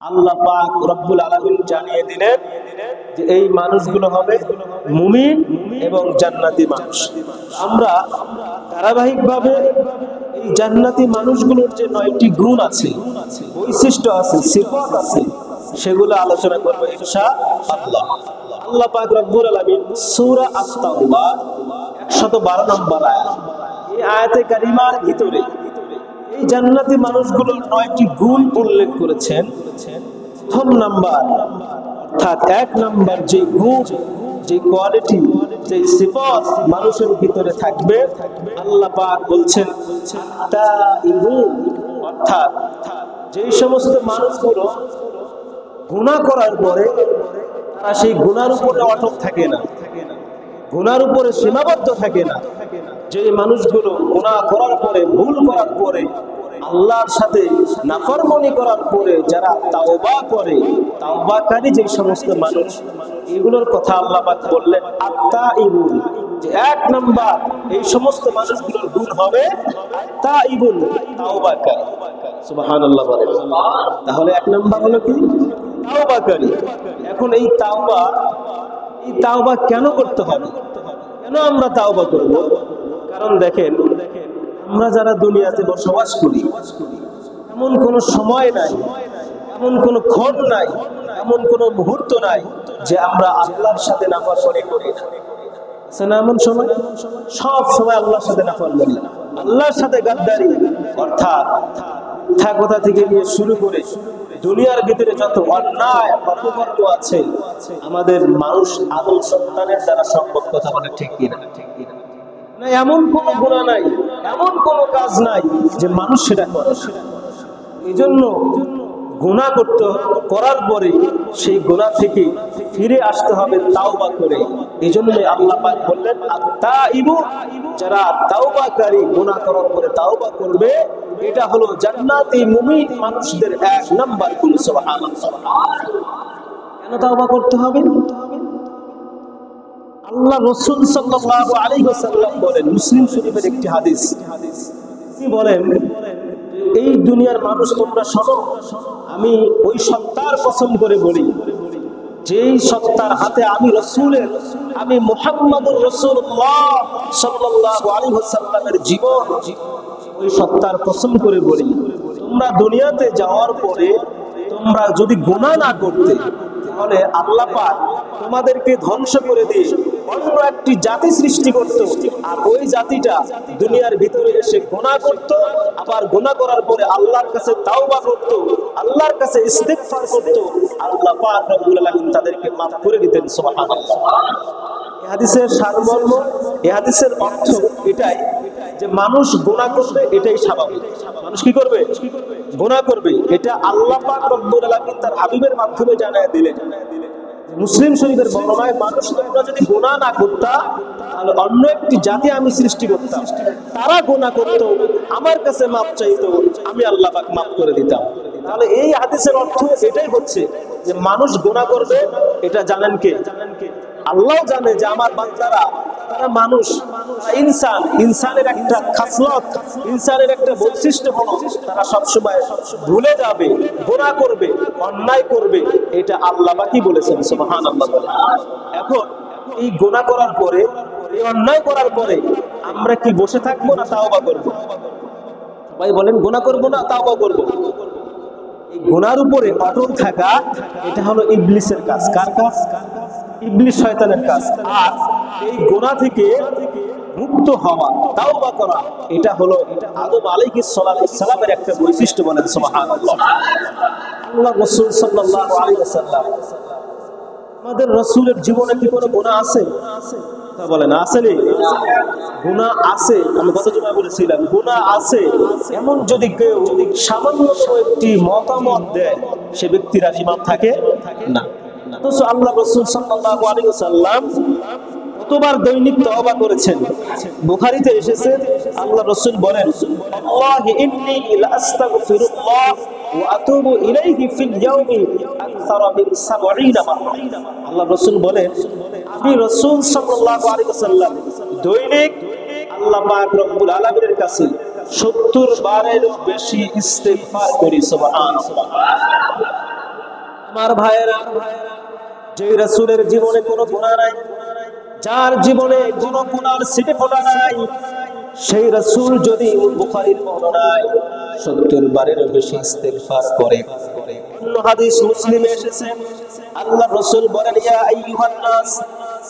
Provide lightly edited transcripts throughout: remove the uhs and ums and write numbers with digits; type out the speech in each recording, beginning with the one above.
আল্লাহ পাক রব্বুল আলামিন জানিয়ে দিলেন যে এই মানুষগুলো হবে মুমিন এবং জান্নাতি মানুষ। আমরা ধারাবাহিকভাবে এই জান্নাতি মানুষগুলোর যে 9টি গুণ আছে, বৈশিষ্ট্য আছে, সিফাত আছে, সেগুলো আলোচনা করব ইনশাআল্লাহ। আল্লাহ পাক রব্বুল আলামিন সূরা আত-তাওবা 112 নম্বর আয়াত, এই আয়াতে কারিমার ভিতরে এই জান্নাতি মানুষগুলোর 9টি গুণ উল্লেখ করেছেন। প্রথম নাম্বার, অর্থাৎ 1 নাম্বার যে গুণ, যে কোয়ালিটি, যে সিফাত মানুষের ভিতরে থাকবে, আল্লাহ পাক বলছেন তাইবুন, অর্থাৎ যে সমস্ত মানুষগুলো গুনাহ করার পরে তারা সেই গুনার উপরে অটল থাকে না, গুনার উপরে সীমাবদ্ধ থাকে না, যে মানুষগুলো গুনাহ করার পরে, ভুল করার পরে, আল্লাহর সাথে নাফরমানি করার পরে যারা তাওবা করে, তাওবাকারী যে সমস্ত মানুষ, এগুলোর কথা আল্লাহ পাক বললেন আত-তাইবুন, যে 1 নাম্বার এই সমস্ত মানুষগুলোর গুণ হবে আত-তাইবুন, তাওবাকারী। সুবহানাল্লাহ বলেন। তাহলে 1 নাম্বার হলো কি? তাওবাকারী। এখন এই তাওবা কেন করতে হবে? কেন আমরা তাওবা করব? কারণ দেখেন, আমরা যারা দুনিয়াতে বসবাস করি, এমন কোনো সময় নাই, এমন কোনো ক্ষণ নাই, এমন কোনো মুহূর্ত নাই যে আমরা আল্লাহর সাথে নাফরমানি করি না। আছে না এমন সময়? সব সময় আল্লাহর সাথে নাফরমানি, আল্লাহর সাথে গাদ্দারি, অর্থাৎ মিথ্যা কথা থেকে নিয়ে শুরু করে দুনিয়ার ভিতরে যত অন্যায় অপকর্ম আছে, আমাদের মানুষ আদম সন্তানের দ্বারা সম্ভব, কথা বলে ঠিক কিনা? না, এমন কোনো গুনাহ নাই, এমন কোনো কাজ নাই যে মানুষ সেটা করে। এই জন্য গুনাহ করার পরে সেই গুনাহ থেকে ফিরে আসতে হবে তাওবা করে। এই জন্যই আল্লাহ পাক বললেন আত-তাইবুন, যারা তাওবাকারী, গুনাহ করার পরে তাওবা করবে, এটা হলো জান্নাতি মুমিন মানুষদের 1 নাম্বার গুণ। সুবহানাল্লাহ। কেন তাওবা করতে হবে? আল্লাহ রাসূল সাল্লাল্লাহু আলাইহি ওয়াসাল্লাম বলেন, মুসলিম শরীফের একটি হাদিস, তিনি বলেন, এই দুনিয়ার মানুষ তোমরা শোনো, আমি ওই সত্তার কসম করে বলি, যেই সত্তার হাতে আমি রাসূলের, আমি মুহাম্মদুর রাসূলুল্লাহ সাল্লাল্লাহু আলাইহি ওয়াসাল্লামের জীবন, ওই সত্তার কসম করে বলি, তোমরা দুনিয়াতে যাওয়ার পরে তোমরা যদি গুনাহ না করতে, তাহলে আল্লাহ পাক তোমাদেরকে ধ্বংস করে দিয়ে অন্য একটি জাতি সৃষ্টি করত, আর ওই জাতিটা দুনিয়ার ভিতরে এসে গুনাহ করত, আবার গুনাহ করার পরে আল্লাহর কাছে তাওবা করত, আল্লাহর কাছে ইস্তিগফার করত, আল্লাহ পাক রব্বুল আলামিন তাদেরকে মাফ করে দিতেন। সুবহানাল্লাহ। এই হাদিসের সারমর্ম, এই হাদিসের অর্থ এটাই যে মানুষ গুনাহ করবে, এটাই স্বাভাবিক। মানুষ কি করবে? গুনাহ করবে। এটা আল্লাহ পাক রব্বুল আলামিন তার হাবিবের মাধ্যমে জানায় দিলেন। মুসলিম শরীফের বর্ণনায়, মানুষ তোমরা যদি গুনাহ না করতা, তাহলে অন্য একটি জাতি আমি সৃষ্টি করতাম, তারা গুনাহ করত, আমার কাছে মাপ চাইতো, আমি আল্লাহ পাক মাফ করে দিতাম। তাহলে এই হাদিসের অর্থ এটাই হচ্ছে যে মানুষ গুনাহ করবে, এটা জানেন কে? আল্লাহ জানে যে আমার বান্দারা, তারা মানুষ, ইনসান, ইনসানের একটা খাসলত, ইনসানের একটা বৈশিষ্ট্য হলো তারা সবসময় ভুলে যাবে, গুনাহ করবে, অন্যায় করবে। এটা আল্লাহ পাকই বলেছেন। সুবহানাল্লাহ। এখন এই গুনাহ করার পরে, এই অন্যায় করার পরে আমরা কি বসে থাকবো না তাওবা করবো? ভাই বলেন, গুনাহ করবো না তাওবা করবো? এই গুনার উপরে অটল থাকা, এটা হলো ইবলিসের কাজ। কার কাজ? ইবলিস, শয়তানের কাজ। আর এই গুনাহ থেকে মুক্ত হওয়া, তাওবা করা, এটা হলো আদম আলাইহিস সালামের একটা বৈশিষ্ট্য। বলেন সুবহানাল্লাহ। আল্লাহ রাসূল সাল্লাল্লাহু আলাইহি ওয়াসাল্লাম, আমাদের রাসূলের জীবনে কি কোনো গুনাহ আছে? বলেন, আসলে গুনাহ আছে। আমি গত জুমায় বলেছিলাম, গুনাহ আছে। এমন যদি কেউ সামান্যতম একটি মতামত দেয়, সে ব্যক্তির ঈমান থাকে না। অথচ আল্লাহ রাসূল সাল্লাল্লাহু আলাইহি ওয়াসাল্লাম কতবার দৈনিক তওবা করেছেন। বুখারীতে এসেছে, আল্লাহ রাসূল বলেন, আল্লাহি ইন্নী লাআস্তাগফিরুল্লাহ ওয়া আতুবু ইলাইহি ফিল ইয়াউমি আকসারা মিন ৭০ মাররা। আল্লাহ রাসূল বলেন, আমি রাসূল সাল্লাল্লাহু আলাইহি ওয়াসাল্লাম দৈনিক আল্লাহ পাক রব্বুল আলামিনের কাছে ৭০ বারের বেশি ইস্তেগফার করি। সুবহানাল্লাহ। আমার ভাইয়েরা, যে রাসূলের জীবনে কোনো গুনাহ নাই, যার জীবনে কোনো গুনার ছিটে ফোঁটা নাই, সেই রাসূল যদি বুখারীর বর্ণনায় 70 বারের বেশি ইস্তেগফার করে। অন্য হাদিস মুসলিমে এসেছে, আল্লাহ রাসূল বলেন, ইয়া আইয়ুহান নাস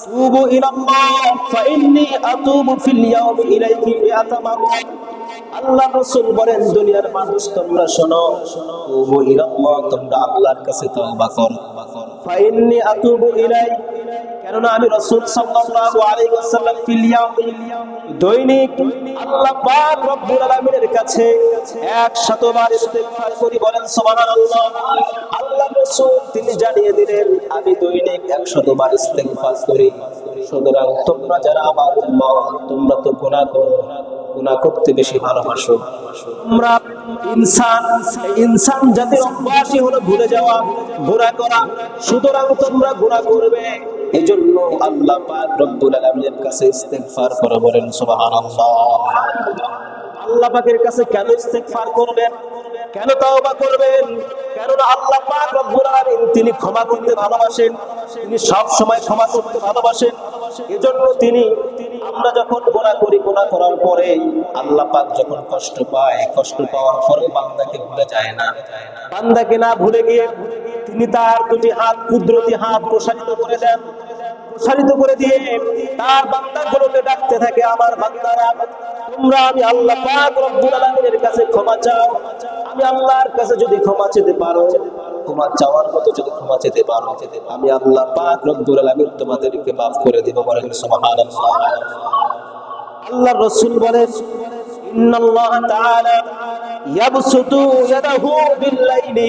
তুবু ইলাল্লাহ ফাইন্নী আতুবু ফিল ইয়াউমি ইলাইহি মিআতা মাররা। আল্লাহ রাসূল বলেন, দুনিয়ার মানুষ তোমরা শোনো, তুবু ইলাল্লাহ, তোমরা আল্লাহর কাছে তওবা করো। ফাইন্নী আতুবু ইলাই, কেননা আমি রাসূল সাল্লাল্লাহু আলাইহি ওয়াসাল্লাম ফিল ইয়াউমি, দৈনিক আল্লাহ পাক রব্বুল আলামিনের কাছে 100 বার ইস্তেগফার করি। বলেন সুবহানাল্লাহ। আল্লাহ রাসূল তিনি জানিয়ে দিলেন, আমি দৈনিক 100 বার ইস্তেগফার করি। সুতরাং তোমরা যারা আমার উম্মত, তোমরা তো গুনাহ করো, গুনাহ করতে বেশি ভালোবাসো। তোমরা ইনসান জাতির অভ্যাসই হলো ভুলে যাওয়া, গুনাহ করা। সুতরাং তোমরা গুনাহ করবে, এজন্য আল্লাহ পাক রব্বুল আলামিনের কাছে ইস্তেগফার করো। বলেন সুবহানাল্লাহ। আল্লাহ পাকের কাছে কেন ইস্তেগফার করবেন, কেন তওবা করবেন? কেননা আল্লাহ পাক রব্বুল আলামিন তিনি ক্ষমা করতে ভালোবাসেন, তিনি সব সময় ক্ষমা করতে ভালোবাসেন। এজন্য তিনি, আমরা যখন গুনাহ করি, গুনাহ করার পরে আল্লাহ পাক যখন কষ্ট পায়, কষ্ট পাওয়ার পরে বান্দাকে ভুলে যায় না। বান্দাকে না ভুলে গিয়ে তিনি তার দুটি হাত, কুদরতি হাত প্রসারিত করে দেন। প্রসারিত করে দিয়ে তার বান্দাগুলোকে ডাকতে থাকে, আমার বান্দারা তোমরা আমি আল্লাহ পাক রব্বুল আলামিনের কাছে ক্ষমা চাও। আমি আল্লাহর কাছে যদি ক্ষমা চেতে পারো, ক্ষমা চাওয়ার মতো যদি ক্ষমা চেতে পারো, আমি আল্লাহ পাক রব্বুল আলামিন তোমাদেরকে মাফ করে দেব। বলেন সুবহানাল্লাহ। আল্লাহর রাসূল বলেন, ইন্নাল্লাহ তাআলা ইয়াবসুতু ইয়াদাহু বিল-লাইলি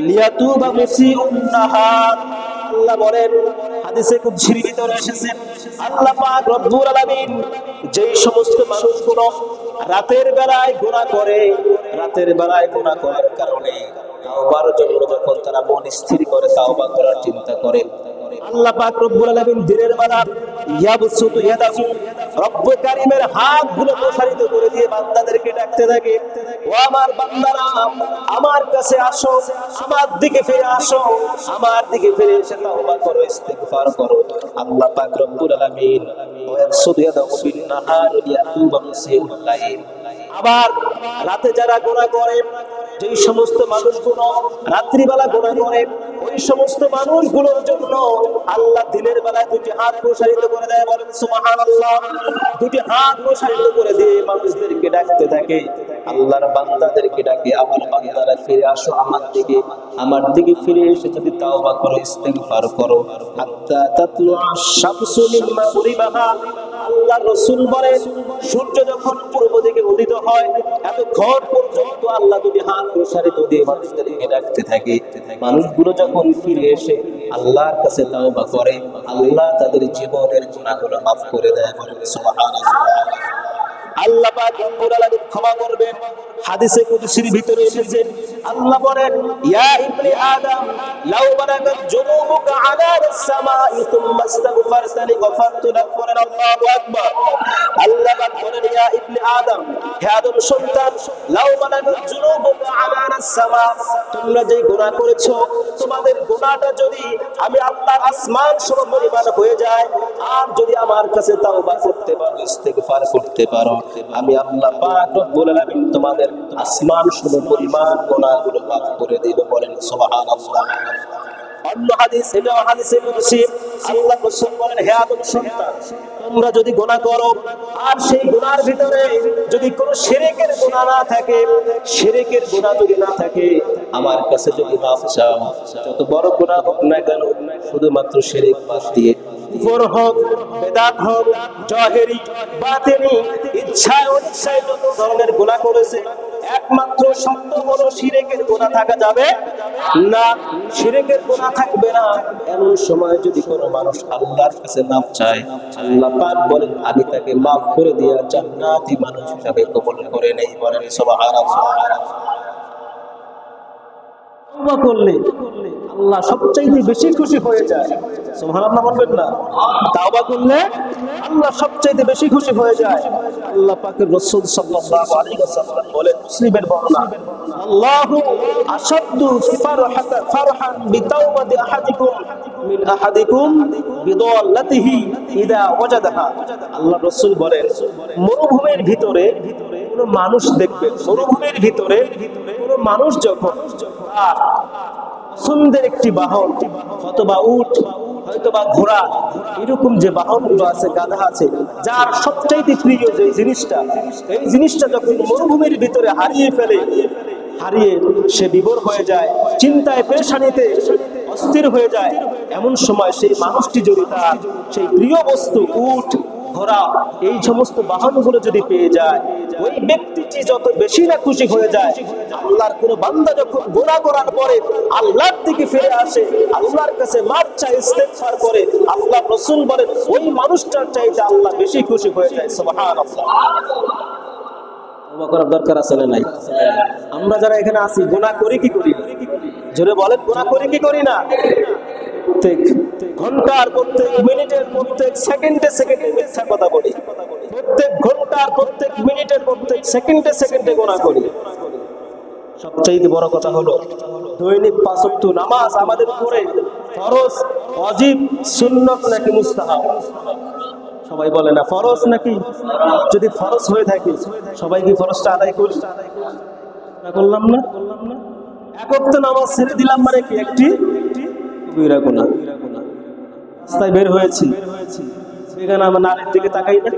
লিয়াতুবা মুসিউন নাহার। আল্লাহ বলেন, হাদিসে কুদসির ভিতরে এসেছে, আল্লাহ পাক রব্বুল আলামিন যেই সমস্ত মানুষগুলো রাতের বেলায় গুনাহ করে, রাতের বেলায় গুনাহ করার কারণে তাওবার জন্য যখন তারা মন স্থির করে তাওবা করার চিন্তা করে, আল্লাহ পাক রব্বুল আলামিন দিনের বেলা ইয়াবসুতু ইয়াদাহু, রব্বুল কারীমের হাতগুলো প্রসারিত করে দিয়ে বান্দাদেরকে ডাকতে থাকে, ও আমার বান্দারা আমার কাছে আসো, আমার দিকে ফিরে আসো, আমার দিকে ফিরে এসে তাওবা করো, ইস্তেগফার করো। আল্লাহ পাক রব্বুল আলামিন ইয়াবসুতু ইয়াদাহু বিন নাহার লিয়াতুবা মুসিউল লাইল। আবার রাতে যারা গুনাহ করে, যেই সমস্ত মানুষগুলো রাত্রিবেলা গুনাহ করে, ওই সমস্ত মানুষগুলোর জন্য আল্লাহ দিনের বেলায় দুটি হাত প্রসারিত করে দেয়। বলেন সুবহানাল্লাহ। দুটি হাত প্রসারিত করে দিয়ে মানুষদেরকে ডাকতে থাকে, আল্লাহর বান্দাদেরকে ডাকে, আমার বান্দারা ফিরে আসো আমার দিকে, আমার দিকে ফিরে এসে যদি তাওবা করো, ইস্তেগফার করো, হাত্তা তাতলুআ শামসু মিন মাগরিবিহা। আল্লাহর রাসূল বলেন, সূর্য যখন পূর্ব দিকে উদিত হয়, এতক্ষণ পর্যন্ত আল্লাহ দুটি হাত প্রসারিত দিয়ে মানুষদেরকে ডাকতে থাকে। মানুষগুলো যখন ফিরে এসে আল্লাহর কাছে তাওবা করে, আল্লাহ তাদের জীবনের গুনাহগুলো মাফ করে দেয়। বলেন সুবহানাল্লাহ। আল্লাহ পাক রব্বুল আলামিন ক্ষমা করবেন। হাদিসে কুদসির ভিতরে এসেছে, আল্লাহ বলেন, ইয়া ইবনে আদম লাউ বালাগাত জুনুবুকা আলা আস-সামাই সুম্মা ইস্তাগফারতানি গফারতু লাক। বলেন আল্লাহু আকবার। আল্লাহ পাক বলেন, ইয়া ইবনে আদম, হে আদম সন্তান, লাউ বালাগাত জুনুবুকা আলা আস-সামা, তোমরা যে গুনাহ করেছো, তোমাদের গুনাহটা যদি আমি আল্লাহর আসমান সমপরিমাণ হয়ে যায়, আর যদি আমার কাছে তাওবা করতে পারো, ইস্তেগফার করতে পারো, আমি আল্লাহ পাক রব্বুল আলামিন তোমাদের আসমান সমপরিমাণ গুনাহগুলো মাফ করে দেব। বলেন সুবহানাল্লাহ। অন্য হাদিস, এটা হাদিসে কুদসি, আল্লাহ রাসূল বলেন, হে আদম সন্তান, তোমরা যদি গুনাহ করো, আর সেই গুনাহর ভিতরে যদি কোনো শিরকের গুনাহ না থাকে, শিরকের গুনাহ যদি না থাকে, আমার কাছে যদি মাফ চাও, যত বড় গুনাহ হোক না কেন, শুধুমাত্র শিরক বাদ দিয়ে কুফর হোক, বেদাত হোক, জাহেরি, বাতিনি, ইচ্ছায় অনিচ্ছায় যত ধরনের গুনাহ করেছে, একমাত্র সত্য বড় শিরকের গুনাহ থাকা যাবে না। শিরকের গুনাহ থাকবে না, এমন সময় যদি কোনো মানুষ আল্লাহর কাছে মাফ চায়, আল্লাহ পাক বলেন, আমি তাকে মাফ করে দিয়ে জান্নাতি মানুষ হিসাবে কবুল করে নেই। বলেন সুবহানাল্লাহ। তওবা করলে আল্লাহ সবচাইতে বেশি খুশি হয়ে যায়। সুবহানাল্লাহ বলবেন না? তওবা করলে আল্লাহ সবচাইতে বেশি খুশি হয়ে যায়। আল্লাহ পাকের রাসূল সাল্লাল্লাহু আলাইহি ওয়াসাল্লাম বলেন, মুসলিমের বর্ণনা, আল্লাহু আশাদ্দু ফারহান বিতাওবাতি আহাদিকুম মিন আহাদিকুম বিদাল্লাতিহি ইদা ওয়াজাদাহা। আল্লাহ রাসূল বলেন, মরুভূমির ভিতরে কোন মানুষ দেখবে, মরুভূমির ভিতরে কোন মানুষ যখন পছন্দের একটি বাহন, অথবা উট, হয়তোবা ঘোড়া, এরকম যে বাহনগুলো আছে, গাধা আছে, যার সবচাইতে প্রিয় যে জিনিসটা, এই জিনিসটা যখন মরুভূমির ভিতরে হারিয়ে ফেলে, হারিয়ে সে বিভোর হয়ে যায়, চিন্তায় পেরেশানিতে অস্থির হয়ে যায়, এমন সময় সেই মানুষটি যদি তার সেই প্রিয় বস্তু উট, ঘোড়া, এই সমস্ত বাহনগুলো যদি পেয়ে যায়, ওই ব্যক্তিটি যত বেশি না খুশি হয়ে যায়। আল্লাহর কোন বান্দা যখন গুনাহ করার পরে আল্লাহর দিকে ফিরে আসে, আল্লাহর কাছে মাফ চায়, ইস্তেগফার করে, আল্লাহ রাসূল বলেন ওই মানুষটার চাইতে আল্লাহ বেশি খুশি হয়ে যায়। সুবহানাল্লাহ। তওবা করার দরকার আছে না নাই? আমরা যারা এখানে আছি গুনাহ করি কি করি? জোরে বলেন, গুনাহ করি কি করি না? প্রত্যেক ঘন্টার, প্রত্যেক মিনিটের, প্রত্যেক সেকেন্ডে সেকেন্ডে মিথ্যা কথা বলি, প্রত্যেক ঘন্টার, প্রত্যেক মিনিটের, প্রত্যেক সেকেন্ডে সেকেন্ডে গুনাহ করি। সবচেয়ে বড় কথা হলো দৈনিক 5 ওয়াক্ত নামাজ আমাদের উপরে ফরজ, ওয়াজিব, সুন্নাত নাকি মুস্তাহাব? সবাই বলে না ফরজ নাকি? যদি ফরজ হয়ে থাকে সবাই কি ফরজটা আদায় করি? না করলাম না? এক ওয়াক্ত নামাজ ছেড়ে দিলাম মানে কি একটি কবিরা গুনাহ। রাস্তায় বের হয়েছি, সেখানে আমার নারীর দিকে তাকাই না,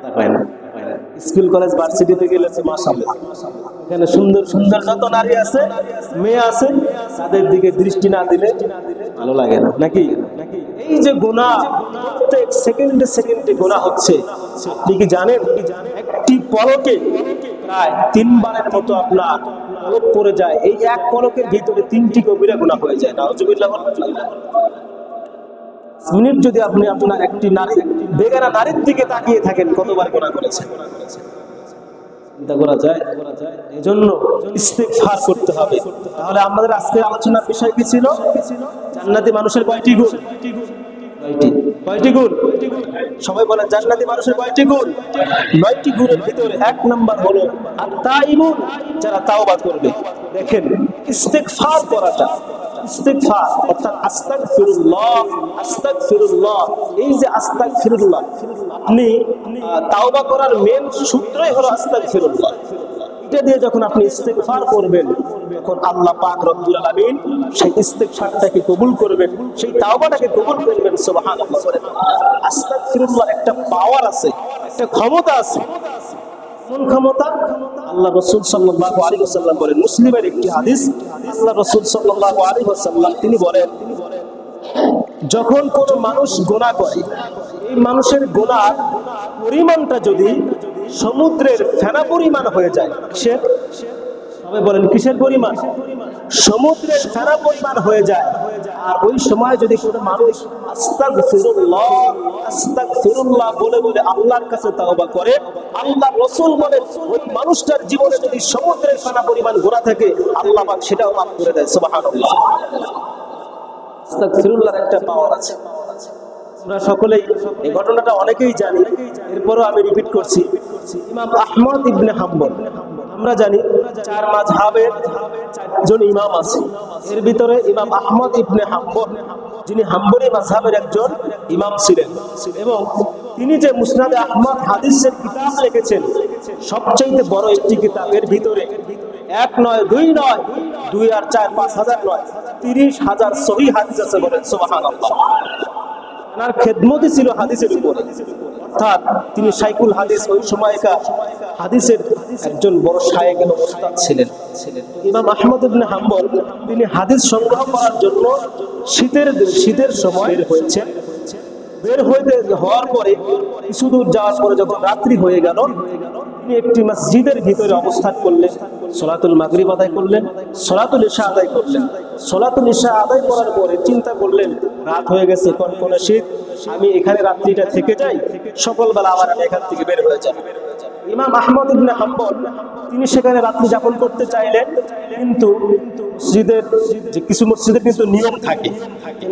তাকাই না। স্কুল কলেজ ভার্সিটিতে গেলে মাশাআল্লাহ, এখানে সুন্দর সুন্দর যত নারী আছে, মেয়ে আছে, তাদের দিকে দৃষ্টি না দিলে ভালো লাগে না, নাকি? এই যে গুনাহ, প্রত্যেক সেকেন্ডে সেকেন্ডে গুনাহ হচ্ছে। আপনি কি জানেন একটি পলকে প্রায় 3 বারের মতো আপনার পলক পড়ে যায়, এই এক পলকের ভিতরে 3টি কবিরা গুনাহ হয়ে যায়। নাউজুবিল্লাহ। মিনিট যদি আপনি আপনার একটি নারী, বেগানা নারীর দিকে তাকিয়ে থাকেন, কতবার গুনাহ করেছেন চিন্তা করা যায়? এজন্য ইস্তেগফার করতে হবে। তাহলে আমাদের আজকের আলোচনার বিষয় কি ছিল? জান্নাতি মানুষের কয়টি গুণ? কয়টি গুণ? সবাই বলেন, জান্নাতি মানুষের কয়টি গুণ? 9টি গুণের ভিতরে 1 নাম্বার হলো আত-তাইবুন, যারা তাওবা করবে। দেখেন, ইস্তেগফার করাটা, ইস্তেগফার অর্থাৎ আস্তাগফিরুল্লাহ, আস্তাগফিরুল্লাহ, এই যে আস্তাগফিরুল্লাহ, আপনি তাওবা করার মেন সূত্রই হলো আস্তাগফিরুল্লাহ। এটা দিয়ে যখন আপনি ইস্তেগফার করবেন, তখন আল্লাহ পাক রব্বুল আলামিন সেই ইস্তেগফারটাকে কবুল করবেন, সেই তাওবাটাকে কবুল করবেন। সুবহানাল্লাহ। আস্তাগফিরুল্লাহ একটা পাওয়ার আছে, একটা ক্ষমতা আছে। কোন ক্ষমতা? আল্লাহ রাসূল সাল্লাল্লাহু আলাইহি ওয়াসাল্লাম বলেন, মুসলিমের একটি হাদিস, আল্লাহ রাসূল সাল্লাল্লাহু আলাইহি ওয়াসাল্লাম তিনি বলেন, যখন কোনো মানুষ গুনাহ করে, এই মানুষের গুনাহর পরিমাণটা যদি সমুদ্রের ফেনা পরিমাণ হয়ে যায়, কিসের? সবাই বলেন, কিসের পরিমাণ? সমুদ্রের ফেনা পরিমাণ হয়ে যায়। আর ওই সময় যদি কোনো মানুষ আস্তাগফিরুল্লাহ, আস্তাগফিরুল্লাহ বলে বলে আল্লাহর কাছে তাওবা করে, আল্লাহ রাসূল বলেন ওই মানুষটার জীবনে যদি সমুদ্রের ফেনা পরিমাণ গুনাহ থাকে, আল্লাহ পাক সেটাও মাফ করে দেয়। সুবহানাল্লাহ। আস্তাগফিরুল্লাহর একটা পাওয়ার আছে। আমরা সকলেই এই ঘটনাটা অনেকেই জানি, এরপরও আমি রিপিট করছি। ইমাম আহমদ ইবনে হাম্বল, আমরা জানি 4 মাযহাবের 4জন ইমাম আছে, এর ভিতরে ইমাম আহমদ ইবনে হাম্বল, যিনি হাম্বলি মাযহাবের একজন ইমাম ছিলেন, এবং তিনি যে মুসনাদে আহমদ হাদিসের কিতাব লিখেছেন, সবচেয়ে বড় একটি কিতাবের ভিতরে 1 নয় 2 নয়, 2 আর 4 5,000 নয়, 30,000 সহিহ হাদিস আছে। বলেন সুবহানাল্লাহ। তার খেদমতই ছিল হাদিসের উপরে, অর্থাৎ তিনি শাইখুল হাদিস, ওই সময়কার হাদিসের একজন বড় শায়েখ এবং উস্তাদ ছিলেন। ইমাম আহমদ ইবনে হাম্বল তিনি হাদিস সংগ্রহ করার জন্য শীতের সময় বের হওয়ার পরে কিছু দূর যাওয়ার পরে যখন রাত্রি হয়ে গেল, তিনি একটি মসজিদের ভিতরে অবস্থান করলেন, সলাতুল মাগরিব আদায় করলেন, সলাতুল ইশা আদায় করলেন। সলাতুল ইশা আদায় করার পরে চিন্তা করলেন, রাত হয়ে গেছে, কনকনে শীত, আমি এখানে রাত্রিটা থেকে যাই, সকালবেলা আবার আমি এখান থেকে বের হয়ে যাব। ইমাম আহমদ ইবনে হাম্বল তিনি সেখানে রাত্রি যাপন করতে চাইলেন, কিন্তু মসজিদের যে কিছু মসজিদের কিন্তু নিয়ম থাকে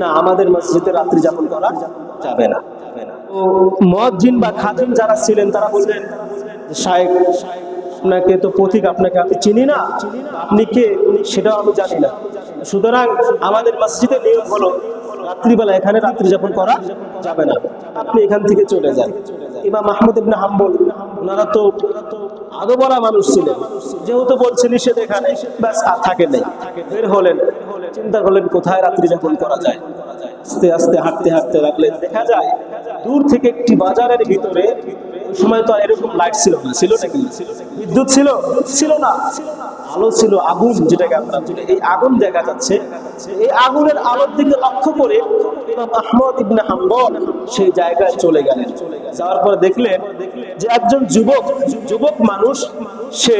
না, আমাদের মসজিদে রাত্রি যাপন করা যাবে না। তো মুয়াজ্জিন বা খাদেম যারা ছিলেন তারা বললেন, শায়েখ আপনাকে তো পথিক, আপনাকে আমি চিনি না, আপনি কে সেটাও আমি জানি না, সুতরাং আমাদের মসজিদের নিয়ম হলো রাত্রিবেলা এখানে রাত্রি যাপন করা যাবে না, আপনি এখান থেকে চলে যান। ইমাম আহমদ ইবনে হাম্বল ওনারা তো আদো বলা মানুষ ছিলেন, যেহেতু বলছে নিষেধ এখানে, ব্যাস আর থাকে নেই, বের হলেন, চিন্তা করলেন কোথায় রাত্রি যাপন করা যায়। আস্তে আস্তে হাঁটতে হাঁটতে লাগলেন, দেখা যায় দূর থেকে একটি বাজারের ভিতরে, ওই সময় তো আর এরকম লাইট ছিল না, ছিল নাকি বিদ্যুৎ ছিল? ছিল না, আলো ছিল, আগুন যেটাকে আমরা বলি, এই আগুন দেখা যাচ্ছে। এই আগুনের আলোর দিকে লক্ষ্য করে ইমাম আহমদ ইবনে হাম্বল সেই জায়গায় চলে গেলেন। যাওয়ার পর দেখলেন যে একজন যুবক মানুষ সে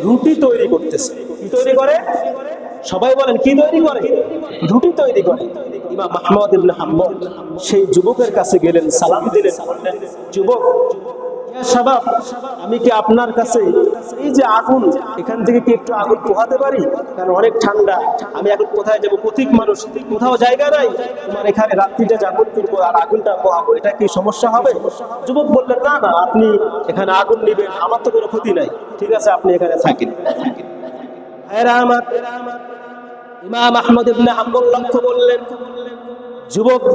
রুটি তৈরি করতেছে। কি তৈরি করে? সবাই বলেন কি তৈরি করে? রুটি তৈরি করে। ইমাম আহমদ ইবনে হাম্বল সেই যুবকের কাছে গেলেন, সালাম দিলেন, বললেন, যুবক, শাবাব, আমি কি আপনার কাছে এই যে আগুন, এখান থেকে কি একটু আগুন পোহাতে পারি? কারণ অনেক ঠান্ডা, আমি এখন কোথায় যাবো, পথিক মানুষ, কোথাও জায়গা নাই, তোমার এখানে রাত্রিটা যাপন করবো আর আগুনটা পোহাবো, এটা কি সমস্যা হবে? যুবক বললেন, না না, আপনি এখানে আগুন নিবেন, আমার তো কোনো ক্ষতি নাই, ঠিক আছে, আপনি এখানে থাকেন। ইমাম আহমদ ইবনে হাম্বল লক্ষ্য করলেন,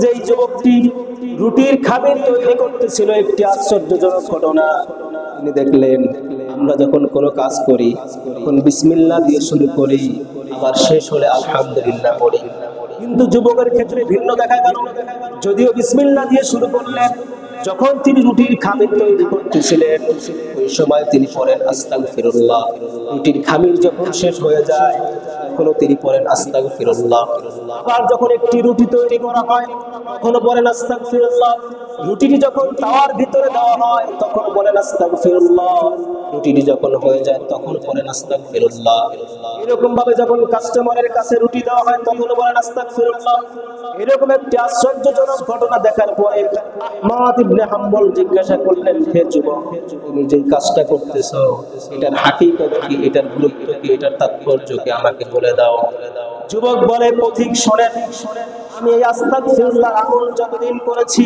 যেই যুবকটি রুটির খামির তৈরি করতেছিল, একটি আশ্চর্যজনক ঘটনা তিনি দেখলেন। আমরা যখন কোনো কাজ করি তখন বিসমিল্লাহ দিয়ে শুরু করি, আবার শেষ হলে আলহামদুলিল্লাহ পড়ি, কিন্তু যুবকের ক্ষেত্রে ভিন্ন দেখা গেল। যদিও বিসমিল্লাহ দিয়ে শুরু করলেন, যখন তিনি রুটির খামির তৈরি করতেছিলেন ওই সময় তিনি পড়েন আস্তাগফিরুল্লাহ। রুটির খামির যখন শেষ হয়ে যায় তখনও তিনি পড়েন আস্তাগফিরুল্লাহ। আবার যখন একটি রুটি তৈরি করা হয় তখনও বলেন আস্তাগফিরুল্লাহ। রুটিটি যখন তাওয়ার ভিতরে দেওয়া হয় তখন বলেন আস্তাগফিরুল্লাহ। রুটিটি যখন হয়ে যায় তখন বলেন আস্তাগফিরুল্লাহ। এরকম ভাবে যখন কাস্টমারের কাছে রুটি দেওয়া হয় তখন বলেন আস্তাগফিরুল্লাহ। এরকম একটি আশ্চর্যজনক ঘটনা দেখার পরে আহমদ ইবনে হাম্বল জিজ্ঞাসা করলেন, হে যুবক, তুমি যে কাজটা করতেছো এটার হাকিকত কি, এটার গুরুত্ব কি, এটার তাৎপর্য কি, আমাকে বলে দাও। যুবক বলে, পথিক শোনেন, আমি এই আস্তাগফিরুল্লাহর আমল যতদিন করেছি,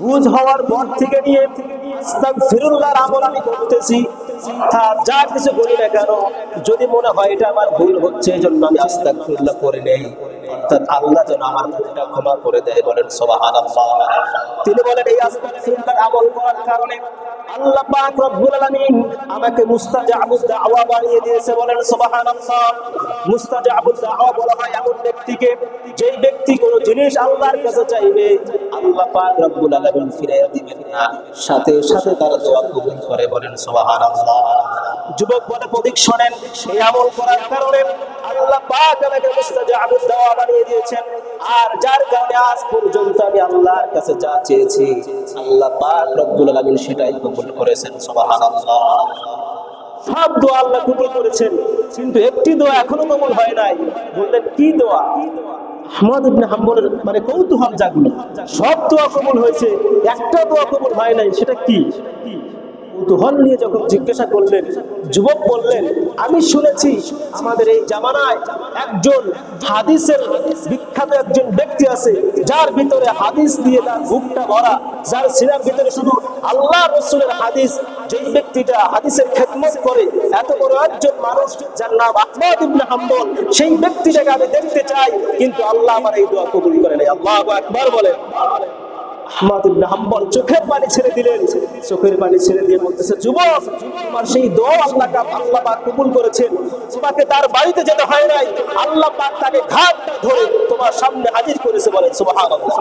বুঝ হওয়ার পর থেকে নিয়ে আস্তাগফিরুল্লাহর আমল আমি করতেছি, অর্থাৎ যা কিছু করি না কেন যদি মনে হয় এটা আমার ভুল হচ্ছে, এই জন্য আমি আস্তাগফিরুল্লাহ করে নেই, অর্থাৎ আল্লাহ যেন আমার ভুলটা ক্ষমা করে দেয়। বলেন সুবহানাল্লাহ। তিনি বলেন এই আস্তাগফিরুল্লাহর আমল করার কারণে আল্লাহ পাক রব্বুল আলামিন আমাকে মুস্তাজাবুদ দাওয়া বানিয়ে দিয়েছে। বলেন সুবহানাল্লাহ। মুস্তাজাবুদ দাওয়া বলা হয় এমন ব্যক্তিকে, যেই ব্যক্তি কোনো জিনিস আল্লাহর কাছে চাইবে আল্লাহ পাক রব্বুল আলামিন ফিরিয়ে দিবেন না, সাথে সাথে তার দোয়া কবুল করে। বলেন সুবহানাল্লাহ। যুবক বলে, প্রতীক শোনেন, এই আমল করার কারণে আল্লাহ পাক আমাকে মুস্তাজাবুদ দাওয়া বানিয়ে দিয়েছেন, আর যার কারণে আজ পর্যন্ত আমি আল্লাহর কাছে যা চেয়েছি আল্লাহ পাক রব্বুল আলামিন সেটাই কবুল করেছেন। সুবহানাল্লাহ। সব দোয়া আল্লাহ কবুল করেছেন, কিন্তু একটি দোয়া এখনো কবুল হয় নাই। বললেন, কি দোয়া? আহমদ ইবনে হাম্বলের মানে কৌতূহল জাগলো, সব দোয়া কবুল হয়েছে, একটা দোয়া কবুল হয় নাই, সেটা কি? কৌতূহল নিয়ে যখন জিজ্ঞাসা করলেন, যুবক বললেন, আমি শুনেছি আমাদের এই জামানায় একজন হাদিসের বিখ্যাত একজন ব্যক্তি আছে, যার ভিতরে হাদিস দিয়ে তার বুকটা ভরা, যার সিনার ভিতরে শুধু আল্লাহ রাসূলের হাদিস। যেই ব্যক্তিটা হাদিসের খেদমত করে, এত বড় একজন মানুষ যার নাম আহমদ ইবনে হাম্বল, সেই ব্যক্তিটাকে আমি দেখতে চাই, কিন্তু আল্লাহ আমার এই দোয়া কবুল করে নাই। আল্লাহু আকবার বলেন। আহমদ ইবনে হাম্বল চোখের পানি ছেড়ে দিলেন, চোখের পানি ছেড়ে দিয়ে বলতেছে, যুবক, তোমার সেই দোয়া আল্লাহ পাক কবুল করেছেন, তোমাকে তার বাড়িতে যেতে হয় নাই, আল্লাহ পাক তাকে ঘাটটা ধরে তোমার সামনে হাজির করেছে। বলেন সুবহানাল্লাহ।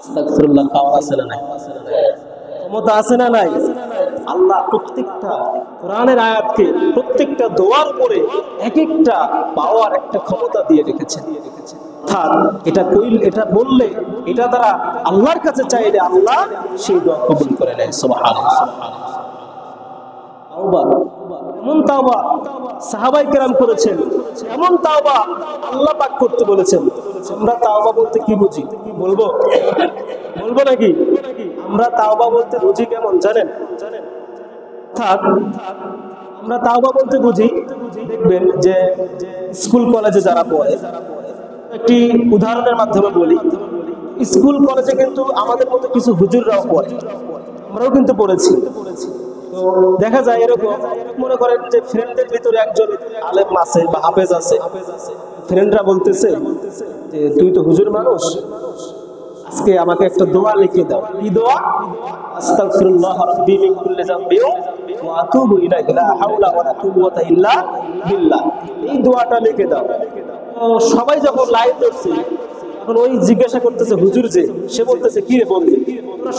আস্তাগফিরুল্লাহ। পাওয়ার আছে না নাই? ক্ষমতা আছে না নাই? আল্লাহ প্রত্যেকটা কোরআনের আয়াতকে, প্রত্যেকটা দোয়ার উপরে এক একটা পাওয়ার, একটা ক্ষমতা দিয়ে রেখেছেন। এটা বললে, এটা দ্বারা আল্লাহর কাছে চাইলে আল্লাহ সেই দোয়া কবুল করে নেয়। সুবহানাল্লাহ। এমন তাওবা সাহাবায়ে কেরাম করেছেন, এমন তাওবা আল্লাহ পাক করতে বলেছেন। আমরা তাওবা বলতে কি বুঝি? বলবো নাকি? আমরা তাওবা বলতে বুঝি কেমন জানেন? অর্থাৎ আমরা তাওবা বলতে বুঝি, দেখবেন যে স্কুল কলেজে যারা পড়ে, একটি উদাহরণের মাধ্যমে বলি, স্কুল কলেজে কিন্তু আমাদের মতো কিছু হুজুররাও পড়ে, আমরাও কিন্তু পড়েছি। তো দেখা যায় এরকম, মনে করেন যে ফ্রেন্ডদের ভিতরে একজন আলেম আছে বা হাফেজ আছে, ফ্রেন্ডরা বলতেছে যে তুই তো হুজুর মানুষ, আজকে আমাকে একটা দোয়া লিখে দাও। কি দোয়া? আস্তাগফিরুল্লাহ রাব্বি মিন কুল্লি যামবিন ওয়া আতুবু ইলাইহি লা হাওলা ওয়া লা কুওয়াতা ইল্লা বিল্লাহ। এই দোয়াটা লিখে দাও। তো সবাই যখন লাইন ধরছে, এখন ওই জিজ্ঞাসা করতেছে হুজুর, যে সে বলতেছে কি রে বন্ধু,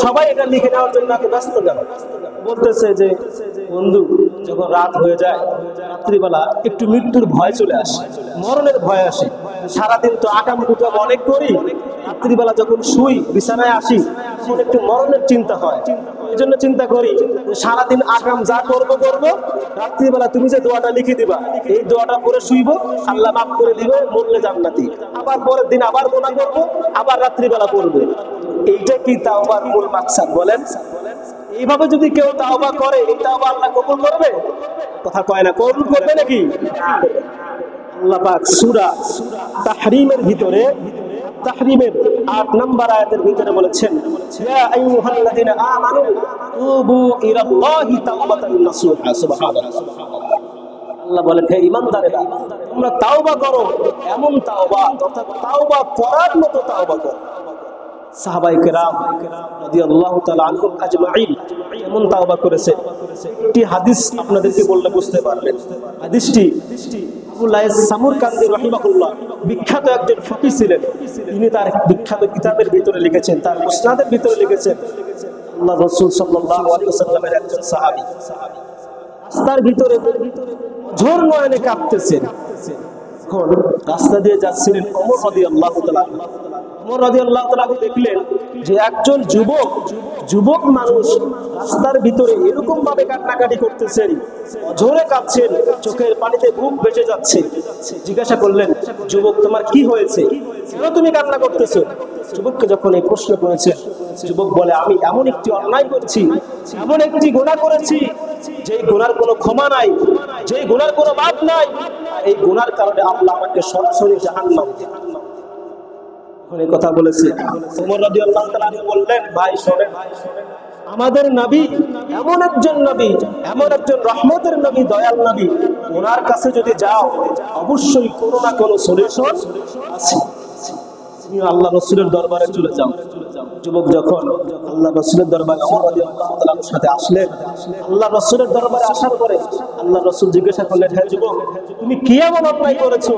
সবাই এটা লিখে নেওয়ার জন্য এত ব্যস্ত কেন? বলতেছে যে বন্ধু, যখন রাত হয়ে যায়, রাত্রিবেলা একটু মৃত্যুর ভয় চলে আসে, মরণের ভয় আসে। সারাদিন তো আকাম কুকাম অনেক করি, রাত্রিবেলা যখন শুই বিছানায় আসি, তখন একটু মরণের চিন্তা হয়। এই জন্য চিন্তা করি সারাদিন আকাম যা করবো, রাত্রিবেলা তুমি যে দোয়াটা লিখে দিবা, এই দোয়াটা করে শুইব, আল্লাহ মাফ করে দিবে, মরলে জান্নাতি। আবার পরের দিন আবার গুনাহ করবো, আবার রাত্রিবেলা পড়বে। এইটা কি তাওবার মূল মাকসাদ বলেন? এইভাবে যদি কেউ তাওবা করে, এই তাওবা আল্লাহ কবুল করবে? কথা কয় না, কবুল করবে নাকি? আল্লাহ পাক সূরা তাহরীমের ভিতরে, তাহরীমের 8 নম্বর আয়াতের ভিতরে বলেছেন, ইয়া আইয়ুহাল্লাযীনা আমানু তুবু ইলাল্লাহি তাওবাতান নাসুহা। সুবহানাল্লাহ। আল্লাহ বলেন, হে ঈমানদারেরা, তোমরা তাওবা করো, এমন তাওবা, অর্থাৎ তাওবা করার মতো তাওবা করো। সাহাবায়ে কেরাম রাদিয়াল্লাহু তাআলা আনহুম আজমাইন এমন তাওবা করেছে। একটি হাদিস আপনাদেরকে বললে বুঝতে পারবেন। হাদিসটি আবু লাইস সামরকান্দি রাহিমাহুল্লাহ, বিখ্যাত একজন ফকিহ ছিলেন, তিনি তার বিখ্যাত কিতাবের ভিতরে লিখেছেন, তার মুসনাদের ভিতরে লিখেছেন, আল্লাহ রাসূল সাল্লাল্লাহু আলাইহি ওয়াসাল্লামের একজন সাহাবী রাস্তার ভিতরে ঝোর নয়নে কাঁদতেছেন। এখন রাস্তা দিয়ে যাচ্ছিলেন ওমর রাদিয়াল্লাহু তাআলা। ওমর রাদিয়াল্লাহু তাআলা দেখলেন যে একজন যুবক মানুষ রাস্তার ভিতরে এরকম ভাবে কান্নাকাটি করতেছেন, ঝোরে কাঁদছেন, চোখের পানিতে বুক ভেসে যাচ্ছে। জিজ্ঞাসা করলেন, যুবক তোমার কি হয়েছে, কেন তুমি কান্না করতেছো? যুবককে যখন এই প্রশ্ন করেছেন, যুবক বলে, আমি এমন একটি অন্যায় করছি, এমন একটি গুনাহ করেছি, যে গুনার কোনো ক্ষমা নাই, যে গুনার কোনো মাপ নাই, এই গুনার কারণে আল্লাহ আমাকে সরাসরি জাহান্নাম দিবেন। এই কথা বলেছে। ওমর রাদিয়াল্লাহু তাআলা বললেন, ভাই শোনেন, আমাদের নবী এমন একজন নবী, এমন একজন রহমতের নবী, দয়াল নবী, ওনার কাছে যদি যাও, অবশ্যই কোনো না কোনো সলিউশন আছে। তুমি আল্লাহ রাসূলের দরবারে চলে যাও। যুবক যখন আল্লাহ রাসূলের দরবারে ওমর রাদিয়াল্লাহু তাআলার সাথে আসলেন, আল্লাহ রাসূলের দরবারে আসার পরে আল্লাহ রাসূল জিজ্ঞাসা করলেন, হে যুবক, তুমি কি এমন অন্যায় করেছো,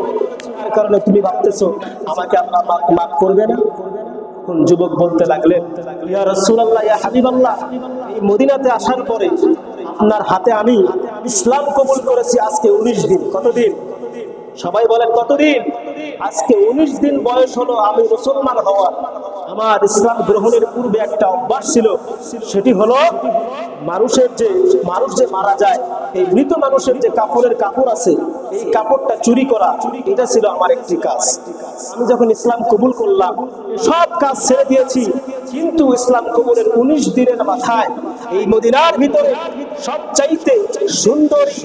যার কারণে তুমি ভাবতেছো আমাকে আল্লাহ মাফ করবে না? কোন যুবক বলতে লাগলেন, ইয়া রাসূলুল্লাহ, ইয়া হাবিবাল্লাহ, এই মদিনাতে আসার পরে আপনার হাতে আমি ইসলাম কবুল করেছি আজকে 19 দিন। কতদিন? সবাই বলেন কতদিন? আজকে 19 দিন বয়স হলো আমি মুসলমান হওয়ার। আমার ইসলাম গ্রহণের পূর্বে একটা অভ্যাস ছিল, সেটি হলো মানুষ যে মারা যায়, এই মৃত মানুষের যে কাপড় আছে, এই কাপড়টা চুরি করা, এটা ছিল আমার একটি কাজ। আমি যখন ইসলাম কবুল করলাম, সব কাজ ছেড়ে দিয়েছি, কিন্তু ইসলাম কবুলের 19 দিনের মাথায় এই মদিনার ভিতরে সবচাইতে সুন্দরী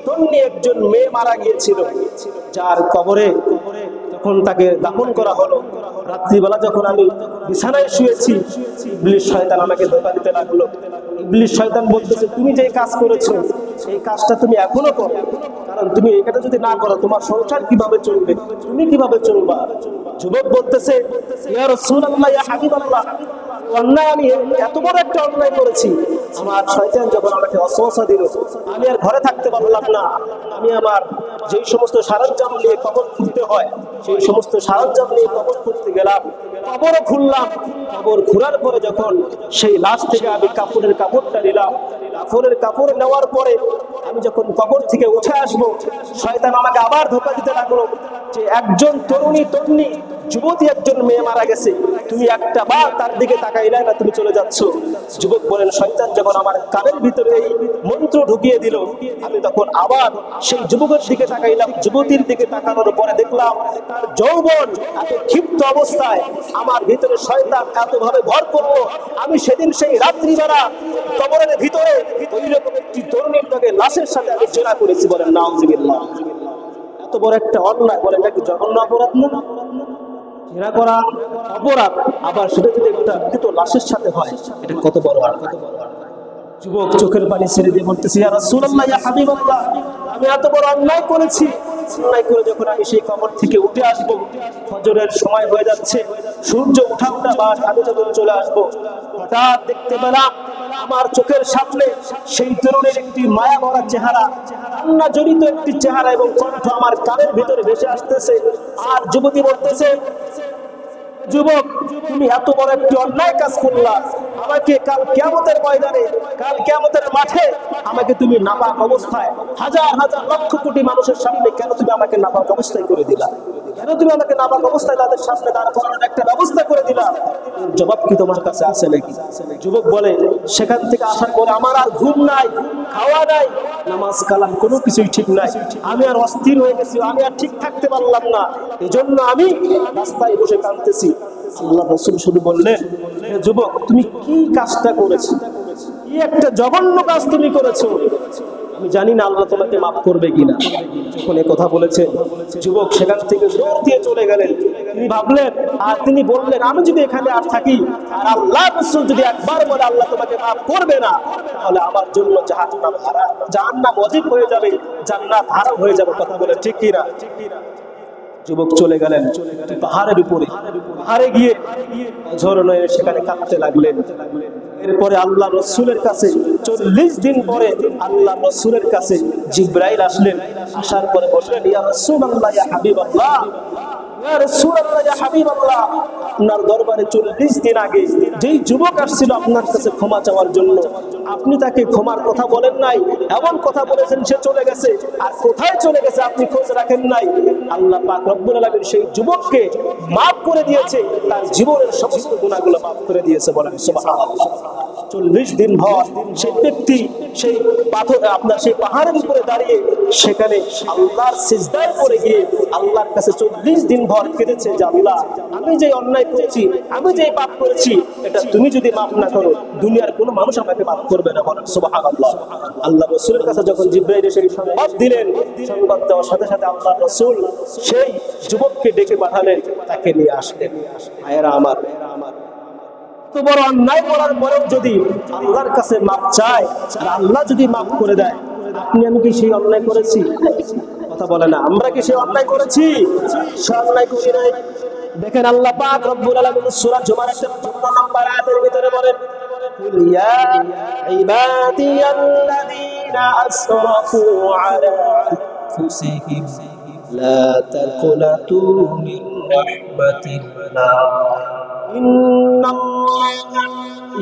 তরুণী একজন মেয়ে মারা গিয়েছিল, যার কবরে তখন তাকে দাফন করা হলো। রাত্রিবেলা যখন আমি বিছানায় শুয়েছি, ইবলিস শয়তান আমাকে ধোঁকা দিতে লাগলো। ইবলিস শয়তান বলতেছে, তুমি যে কাজ করেছো, এই কাজটা তুমি এখনো করো, কারণ তুমি এটা যদি না করো, তোমার সংসার কিভাবে চলবে, তুমি কিভাবে চলবা? যুবক বলতেছে, ইয়া রাসূলুল্লাহ, ইয়া হাবিবাল্লাহ, অন্যায়, আমি এত বড় একটা অন্যায় করেছি। আমার শয়তান যখন আমাকে ওয়াসওয়াসা দিল, আমি আর ঘরে থাকতে পারলাম না। আমি আমার যেই সমস্ত সরঞ্জাম নিয়ে কবর খুঁড়তে হয়, সেই সমস্ত সরঞ্জাম নিয়ে কবর খুঁড়তে গেলাম। কবরও খুললাম। কবর খোঁড়ার পরে যখন সেই লাশ থেকে আমি কাপড়টা নিলাম, কাপড় নেওয়ার পরে আমি যখন কবর থেকে উঠে আসবো, শয়তান আমাকে আবার ধোঁকা দিতে লাগলো যে একজন তরুণী যুবতী একজন মেয়ে মারা গেছে, তুমি একটা বার তার দিকে তাকাইলে না, তুমি চলে যাচ্ছ। যুবক বলেন, শয়তান যখন আমার কানের ভিতরে এই মন্ত্র ঢুকিয়ে দিল, আমি তখন আবার সেই যুবকের দিকে তাকাইলাম। যুবতীর দিকে তাকানোর পরে দেখলাম তার যৌবন এত ক্ষিপ্ত অবস্থায়, আমার ভিতরে শয়তান এতভাবে ভর করলো, আমি সেদিন সেই রাত্রিবেলা কবরের ভিতরে ওই রকম একটি তরুণীর লগে লাশের সাথে আমি জেনা করেছি। বলেন নাউজুবিল্লাহ। এত বড় একটা অন্যায়, বলেন নাকি জঘন্য অপরাধ না? জেনা করা অপরাধ, আবার সেটা যদি একটা মৃত লাশের সাথে হয়, এটা কত বড় আর কত বড়। যুবক চোখের পানি ছেড়ে দিয়ে বলতেছি, ইয়া রাসূলুল্লাহ, ইয়া হাবিবাল্লাহ, আমি এত বড় অন্যায় করেছি। অন্যায় করে যখন আমি সেই কবর থেকে উঠে আসব, ফজরের সময় হয়ে যাচ্ছে, সূর্য ওঠা বাদ আমি যখন চলে আসব, হঠাৎ দেখতে পেলাম আমার চোখের সামনে সেই তরুণের একটি মায়া ভরা চেহারা, কান্না জড়িত একটি চেহারা এবং কণ্ঠ আমার কানের ভিতরে ভেসে আসতেছে। আর যুবতী বলতেছে, যুবক, তুমি এত বড় একটি অন্যায় কাজ করলা, আমাকে কাল কিয়ামতের ময়দানে, কাল কিয়ামতের মাঠে আমাকে তুমি নাপাক অবস্থায় হাজার হাজার লক্ষ কোটি মানুষের সামনে কেন তুমি আমাকে নাপাক অবস্থায় করে দিলা? কেন তুমি আমাকে নাপাক অবস্থায় তাদের সামনে দাঁড় করানোর একটা ব্যবস্থা করে দিলা? জবাব কি তোমার কাছে আছে নাকি? যুবক বলে, সেখান থেকে আসার পরে আমার আর ঘুম নাই, খাওয়া নাই, নামাজ কালাম কোনো কিছুই ঠিক নাই, আমি আর অস্থির হয়ে গেছি, আমি আর ঠিক থাকতে পারলাম না, এজন্য আমি রাস্তায় বসে কাঁদতেছি। আল্লাহ রাসূল শুধু বললেন, হে যুবক, তুমি কি কাজটা করেছো? কি একটা জঘন্য কাজ তুমি করেছো, আমি জানি না আল্লাহ তোমাকে মাফ করবে কিনা। যখন এই কথা বলেছেন, যুবক সেখান থেকে দৌড় দিয়ে চলে গেলেন। তিনি ভাবলেন আর তিনি বললেন, আমি যদি এখানে আর থাকি আর আল্লাহ রাসূল যদি একবার বলে আল্লাহ তোমাকে মাফ করবে না, তাহলে আমার জন্য জাহান্নাম ওয়াজিব হয়ে যাবে, জান্নাত হারাম হয়ে যাবে। কথা বলে ঠিক কিনা? যুবক চলে গেলেন পাহাড়ের উপরে, পাহাড়ে গিয়ে ঝড় নয়ে সেখানে কাঁদতে লাগলেন। এরপরে আল্লাহ রাসূলের কাছে 40 দিন পরে আল্লাহ রাসূলের কাছে জিবরাইল আসলেন। আসার পরে বললেন, ইয়া রাসূলুল্লাহ, ইয়া হাবিবাল্লাহ, ইয়া রাসূলুল্লাহ, ইয়া হাবিবাল্লাহ, আপনার দরবারে 40 দিন আগে যেই যুবক আসছিল আপনার কাছে ক্ষমা চাওয়ার জন্য, আপনি তাকে ক্ষমার কথা বলেন নাই, এমন কথা বলেছেন সে চলে গেছে, আর কোথায় চলে গেছে আপনি খোঁজ রাখেন নাই। আল্লাহ পাক রব্বুল আলামিন সেই যুবককে মাফ করে দিয়েছে, তার জীবনের সমস্ত গুনাহগুলো মাফ করে দিয়েছে। বলেন সুবহানাল্লাহ। 40 দিন ভর সেই ব্যক্তি সেই পাথর আপনার সেই পাহাড়ের উপরে দাঁড়িয়ে সেখানে আল্লাহর সিজদায় পড়ে গিয়ে আল্লাহর কাছে 40 দিন ভর কেঁদেছে যে আল্লাহ, আমি যে অন্যায় করেছি, আমি যে পাপ করেছি, এটা তুমি যদি মাফ না করো, দুনিয়ার কোনো মানুষ আমাকে মাফ করবে না। বলেন সুবহানাল্লাহ। আল্লাহ রাসূলের কাছে যখন জিবরাইল এসে সংবাদ দিলেন, সংবাদ দেওয়ার সাথে সাথে আল্লাহ রাসূল সেই যুবককে ডেকে পাঠালেন, তাকে নিয়ে আসলেন। ভাইয়েরা আমার, এত বড় অন্যায় করার পরেও যদি আল্লাহর কাছে মাপ চায় আর আল্লাহ যদি মাফ করে দেয়, আপনি আমি কি সেই অন্যায় করেছি? কথা বলে না, আমরা কি সেই অন্যায় করেছি? সে অন্যায় করি নাই। দেখেন আল্লাহ পাক রব্বুল আলামিন সূরা জুমার 15 নম্বর আয়াতের ভিতরে বলেন, কুল ইয়া ইবাদিয়াল্লাযীনা আসরাফু আলা আনফুসিহিম লা তাকুনাতু মির রাহমাতিল্লাহ ইন্নাল্লাহা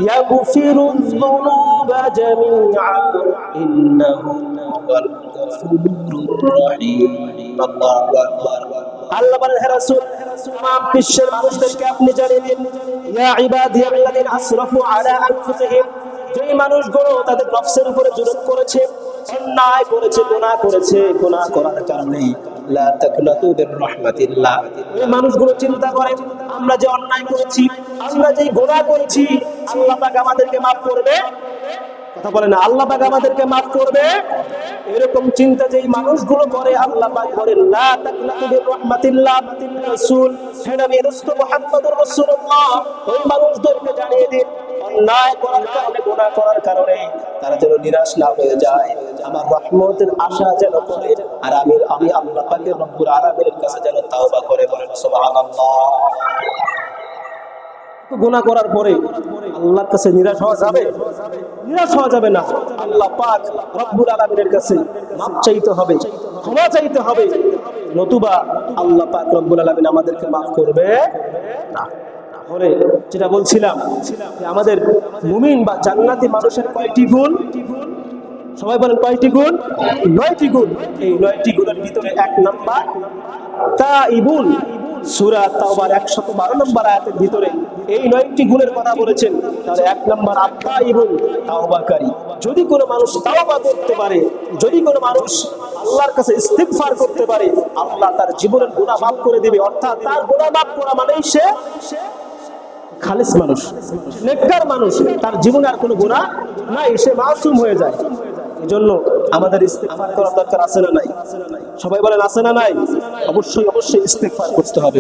ইয়াগফিরুয যুনুবা জামিআন ইন্নাহু হুয়াল গফুরুর রহিম। আল্লাহু আকবার। আল্লাহ বলেন, হে রাসূল, तमाम বিশ্বের মানুষদেরকে আপনি জানিয়ে দিন, ইয়া ইবাদিয়াল্লাযীনা আসরাফু আলা আনফুসিহিম, যে মানুষগুলো তাদের নফসের উপরে জুলুম করেছে, অন্যায় করেছে, গুনাহ করেছে, গুনাহ করার কারণে লা তাকনাতু মির রাহমাতিল্লাহ, এই মানুষগুলো চিন্তা করে আমরা যে অন্যায় করেছি, আমরা যে গুনাহ করেছি, আল্লাহ পাক আমাদেরকে maaf করবে। কথা বলে না, আল্লাহ পাক আমাদেরকে maaf করবে, এরকম চিন্তা যেই মানুষগুলো করে, আল্লাহ পাক বলেন লা তাকনাতু মির রাহমাতিল্লাহ। রাসূল হে নবী মুহাম্মদুর রাসূলুল্লাহ, ওই মানুষদেরকে জানিয়ে দিন, অন্যায় করার কারণে, গুনাহ করার কারণে তারা যেন নিরাশ না হয়ে যায়, আমার রহমতের আশা যেন করে, আর আমি আল্লাহ পাকের রব্বুল আলামিনের কাছে যেন তাওবা করে। বলেন সুবহানাল্লাহ। গুনাহ করার পরে আল্লাহর কাছে নিরাশ হওয়া যাবে? নিরাশ হওয়া যাবে না। আল্লাহ পাক রব্বুল আলামিনের কাছে মাফ চাইতে হবে, ক্ষমা চাইতে হবে, নতুবা আল্লাহ পাক রব্বুল আলামিন আমাদেরকে মাফ করবে না। তাহলে যেটা বলছিলাম, আমাদের মুমিন বা জান্নাতি মানুষের কয়টি গুণ? সবাই বলেন কয়টি গুণ? 9টি গুণ। এই 9টি গুণের ভিতরে 1 নাম্বার তাইবুন, সূরা তাওবার 112 নম্বর আয়াতের ভিতরে এই 9টি গুণের কথা বলেছেন। তাহলে 1 নম্বর আত-তাইবুন, তাওবাকারী। যদি কোনো মানুষ তাওবা করতে পারে, যদি কোনো মানুষ আল্লাহর কাছে ইস্তিগফার করতে পারে, আল্লাহ তার জীবনের গুনাহ মাফ করে দিবে। অর্থাৎ তার গুনাহ মাফ করা মানেই সে খালিস মানুষ, নেককার মানুষ, তার জীবনে আর কোনো গুনাহ নাই, সে মাসুম হয়ে যায়। এজন্য আমাদের ইস্তিগফার করার দরকার আছে না নাই? সবাই বলেন আছে না নাই? অবশ্যই অবশ্যই ইস্তিগফার করতে হবে।